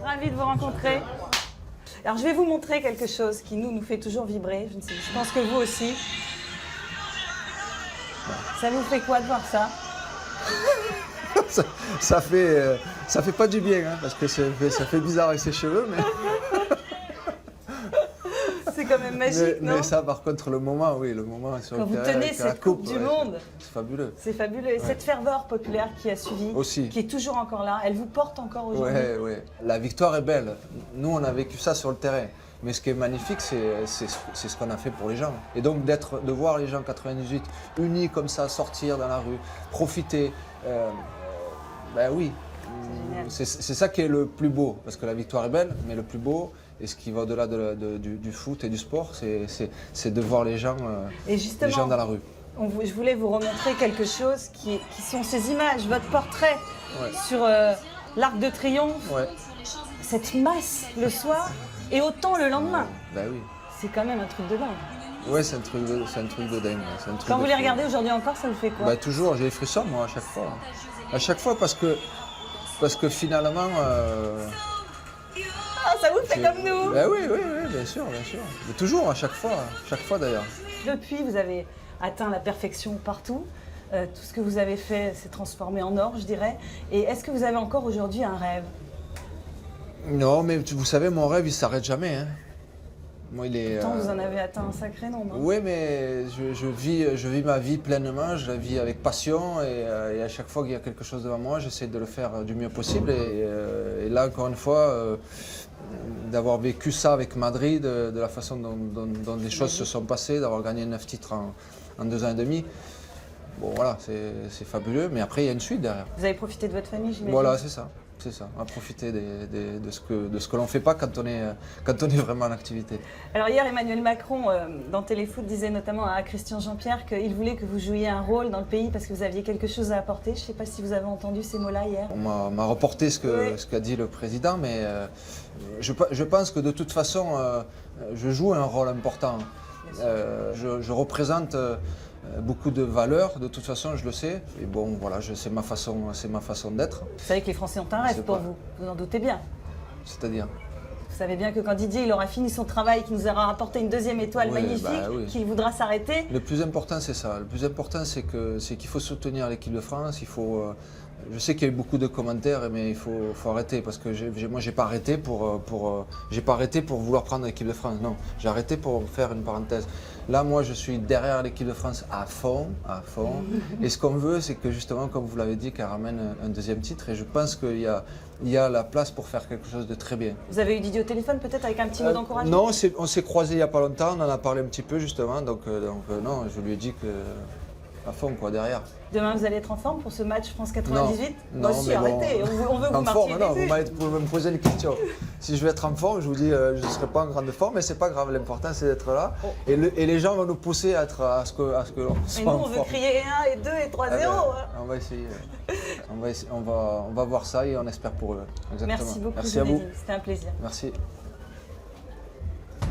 Ravie de vous rencontrer. Alors je vais vous montrer quelque chose qui nous fait toujours vibrer. Je pense que vous aussi. Ça vous fait quoi de voir ça? Ça fait pas du bien, hein, parce que ça fait bizarre avec ses cheveux, mais... C'est quand même magique, non? Mais ça, par contre, le moment, oui, le moment sur Quand le vous terrain, tenez avec la cette coupe du ouais, monde. c'est fabuleux. C'est fabuleux. Et cette ferveur populaire qui a suivi, Aussi. qui est toujours encore là, elle vous porte encore aujourd'hui? Ouais. La victoire est belle. Nous, on a vécu ça sur le terrain. Mais ce qui est magnifique, c'est ce qu'on a fait pour les gens. Et donc, de voir les gens en 98 unis comme ça, sortir dans la rue, profiter, ben oui. C'est ça qui est le plus beau. Parce que la victoire est belle, mais le plus beau, et ce qui va au-delà du foot et du sport, c'est de voir les gens, Et justement, les gens dans la rue. Je voulais vous remontrer quelque chose qui sont ces images, votre portrait Ouais. sur l'Arc de Triomphe, Ouais. cette masse le soir et autant le lendemain. Ben oui. C'est quand même un truc de dingue. Ouais, c'est un truc de dingue. C'est un truc Quand de vous les fou. regardez aujourd'hui encore, ça vous fait quoi? Bah, toujours, j'ai des frissons moi à chaque fois. À chaque fois parce que finalement... Ah, ça vous fait comme nous! Bah oui, bien sûr. Mais toujours, à chaque fois d'ailleurs. Depuis, vous avez atteint la perfection partout. Tout ce que vous avez fait s'est transformé en or, je dirais. Et est-ce que vous avez encore aujourd'hui un rêve? Non, mais vous savez, mon rêve, il s'arrête jamais. Hein. Moi, il est... Pourtant, vous en avez atteint un sacré nombre. Hein. Oui, mais je vis ma vie pleinement, je la vis avec passion et à chaque fois qu'il y a quelque chose devant moi, j'essaie de le faire du mieux possible. Et là, encore une fois, d'avoir vécu ça avec Madrid, de la façon dont les choses se sont passées, d'avoir gagné 9 titres en 2 ans et demi, bon voilà, c'est fabuleux, mais après il y a une suite derrière. Vous avez profité de votre famille, j'imagine? Voilà, c'est ça. On va profiter de ce que l'on ne fait pas quand on est vraiment en activité. Alors hier, Emmanuel Macron, dans Téléfoot, disait notamment à Christian Jean-Pierre qu'il voulait que vous jouiez un rôle dans le pays parce que vous aviez quelque chose à apporter. Je ne sais pas si vous avez entendu ces mots-là hier. On m'a reporté ce qu'a dit le président, mais je pense que de toute façon, je joue un rôle important. Je représente beaucoup de valeurs, de toute façon, je le sais. Et bon, voilà, c'est ma façon d'être. Vous savez que les Français ont un rêve pour vous, vous en doutez bien. C'est-à-dire? Vous savez bien que quand Didier il aura fini son travail, qu'il nous aura rapporté une deuxième étoile magnifique, qu'il voudra s'arrêter. Le plus important, c'est ça. Le plus important, c'est qu'il faut soutenir l'équipe de France. Je sais qu'il y a eu beaucoup de commentaires, mais il faut arrêter parce que moi, j'ai pas arrêté pour vouloir prendre l'équipe de France. Non, j'ai arrêté pour faire une parenthèse. Là, moi, je suis derrière l'équipe de France à fond. Et ce qu'on veut, c'est que justement, comme vous l'avez dit, qu'elle ramène un deuxième titre. Et je pense qu'il y a la place pour faire quelque chose de très bien. Vous avez eu Didier au téléphone, peut-être avec un petit mot d'encouragement? Non, on s'est croisés il n'y a pas longtemps. On en a parlé un petit peu justement. Donc non, je lui ai dit que à fond quoi derrière. Demain, vous allez être en forme pour ce match France 98? Non, si, arrêtez, on veut que vous marquiez des buts. Vous me posez une question. Si je vais être en forme, je vous dis, je ne serai pas en grande forme, mais c'est pas grave. L'important, c'est d'être là. Oh. Et les gens vont nous pousser à ce que l'on soit. Et nous, on veut crier 1 et 2 et 3-0. On va essayer. On va voir ça et on espère pour eux. Exactement. Merci beaucoup, Merci à vous. C'était un plaisir. Merci.